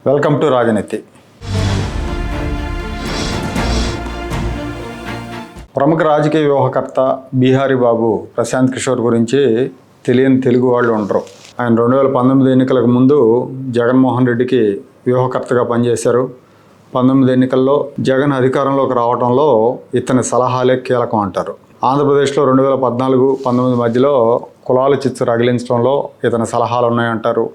Welcome to రాజనీతి. ప్రముఖ రాజకీయ వ్యూహకర్త బీహారీ బాబు ప్రశాంత్ కిషోర్ గురించి తెలియని తెలుగు వాళ్ళు ఉండరు. ఆయన 2019 ఎన్నికలకు ముందు జగన్మోహన్ రెడ్డికి వ్యూహకర్తగా పనిచేశారు. 19 ఎన్నికల్లో జగన్ అధికారంలోకి రావడంలో ఇతని సలహాలే కీలకం అంటారు. ఆంధ్రప్రదేశ్లో 2014-19 మధ్యలో కులాల చిచ్చు రగిలించడంలో ఇతని సలహాలు ఉన్నాయంటారు.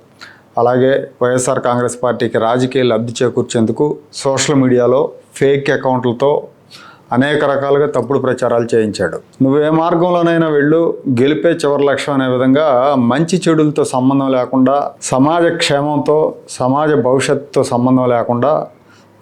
అలాగే వైఎస్ఆర్ కాంగ్రెస్ పార్టీకి రాజకీయ లబ్ధి చేకూర్చేందుకు సోషల్ మీడియాలో ఫేక్ అకౌంట్లతో అనేక రకాలుగా తప్పుడు ప్రచారాలు చేయించాడు. నువ్వు ఏ మార్గంలోనైనా వెళ్ళు, గెలిపే చివరి లక్ష్యం అనే విధంగా మంచి చెడులతో సంబంధం లేకుండా, సమాజ క్షేమంతో, సమాజ భవిష్యత్తుతో సంబంధం లేకుండా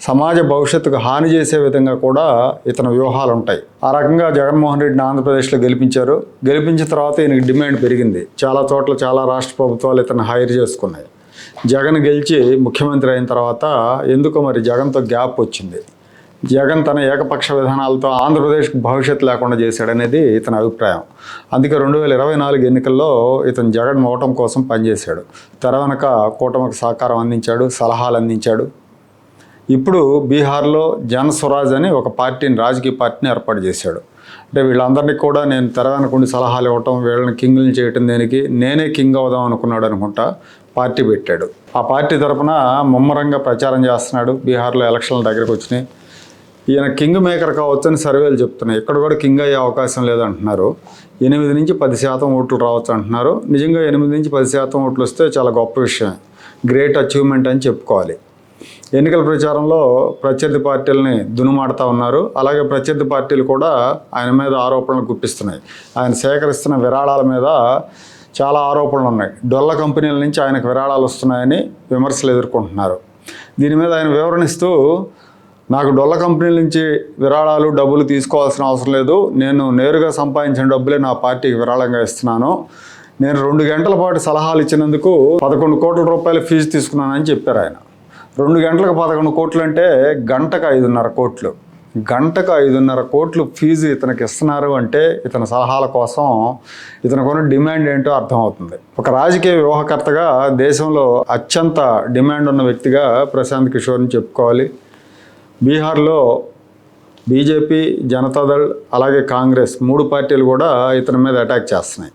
సమాజ భవిష్యత్తుకు హాని చేసే విధంగా కూడా ఇతని వ్యూహాలు ఉంటాయి. ఆ రకంగా జగన్మోహన్ రెడ్డిని ఆంధ్రప్రదేశ్లో గెలిపించారు. గెలిపించిన తర్వాత ఈయనకి డిమాండ్ పెరిగింది. చాలా చోట్ల చాలా రాష్ట్ర ప్రభుత్వాలు ఇతను హైర్ చేసుకున్నాయి. జగన్ గెలిచి ముఖ్యమంత్రి అయిన తర్వాత ఎందుకో మరి జగన్తో గ్యాప్ వచ్చింది. జగన్ తన ఏకపక్ష విధానాలతో ఆంధ్రప్రదేశ్కి భవిష్యత్తు లేకుండా చేశాడనేది ఇతని అభిప్రాయం. అందుకే 2024 ఎన్నికల్లో ఇతను జగన్ ఓటమి కోసం పనిచేశాడు. తెర వెనక కూటమికి సహకారం అందించాడు, సలహాలు అందించాడు. ఇప్పుడు బీహార్లో జన స్వరాజ్ అని ఒక పార్టీని, రాజకీయ పార్టీని ఏర్పాటు చేశాడు. అంటే వీళ్ళందరినీ కూడా నేను తెర వెనకుండి సలహాలు ఇవ్వటం, వీళ్ళని కింగులు చేయటం, దేనికి నేనే కింగ్ అవుదాం అనుకున్నాడు అనుకుంటా పార్టీ పెట్టాడు. ఆ పార్టీ తరఫున ముమ్మరంగా ప్రచారం చేస్తున్నాడు. బీహార్లో ఎలక్షన్ల దగ్గరకు వచ్చినాయి. ఈయన కింగ్ మేకర్ కావచ్చని సర్వేలు చెప్తున్నాయి. ఇక్కడ కూడా కింగ్ అయ్యే అవకాశం లేదంటున్నారు. 8-10% ఓట్లు రావచ్చు అంటున్నారు. నిజంగా 8-10% ఓట్లు వస్తే చాలా గొప్ప విషయం, గ్రేట్ అచీవ్మెంట్ అని చెప్పుకోవాలి. ఎన్నికల ప్రచారంలో ప్రత్యర్థి పార్టీలని దునుమాడుతూ ఉన్నారు. అలాగే ప్రత్యర్థి పార్టీలు కూడా ఆయన మీద ఆరోపణలు గుప్పిస్తున్నాయి. ఆయన సేకరిస్తున్న విరాళాల మీద చాలా ఆరోపణలు ఉన్నాయి. డొల్ల కంపెనీల నుంచి ఆయనకు విరాళాలు వస్తున్నాయని విమర్శలు ఎదుర్కొంటున్నారు. దీని మీద ఆయన వివరణిస్తూ, నాకు డొల్ల కంపెనీల నుంచి విరాళాలు, డబ్బులు తీసుకోవాల్సిన అవసరం లేదు. నేను నేరుగా సంపాదించిన డబ్బులే నా పార్టీకి విరాళంగా ఇస్తున్నాను. నేను 2 గంటల పాటు సలహాలు ఇచ్చినందుకు 11 కోట్ల రూపాయల ఫీజు తీసుకున్నానని చెప్పారు ఆయన. 2 గంటలకు 11 కోట్లు అంటే గంటకు 5.5 కోట్లు. గంటకు 5.5 కోట్లు ఫీజు ఇతనికి ఇస్తున్నారు అంటే ఇతని సలహాల కోసం ఇతనికి డిమాండ్ ఏంటో అర్థమవుతుంది. ఒక రాజకీయ వ్యూహకర్తగా దేశంలో అత్యంత డిమాండ్ ఉన్న వ్యక్తిగా ప్రశాంత్ కిషోర్ని చెప్పుకోవాలి. బీహార్లో బీజేపీ, జనతాదళ్ అలాగే కాంగ్రెస్ 3 పార్టీలు కూడా ఇతని మీద అటాక్ చేస్తున్నాయి.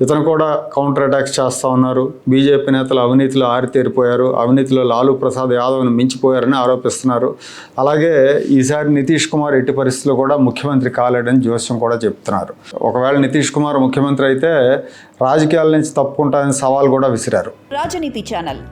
ఇతను కూడా కౌంటర్ అటాక్స్ చేస్తూ ఉన్నారు. బీజేపీ నేతలు అవినీతిలో ఆరితేరిపోయారు, అవినీతిలో లాలూ ప్రసాద్ యాదవ్ని మించిపోయారని ఆరోపిస్తున్నారు. అలాగే ఈసారి నితీష్ కుమార్ ఎట్టి పరిస్థితుల్లో కూడా ముఖ్యమంత్రి కాలేడని జోస్యం కూడా చెప్తున్నారు. ఒకవేళ నితీష్ కుమార్ ముఖ్యమంత్రి అయితే రాజకీయాల నుంచి తప్పుకుంటారని సవాల్ కూడా విసిరారు. రాజనీతి ఛానల్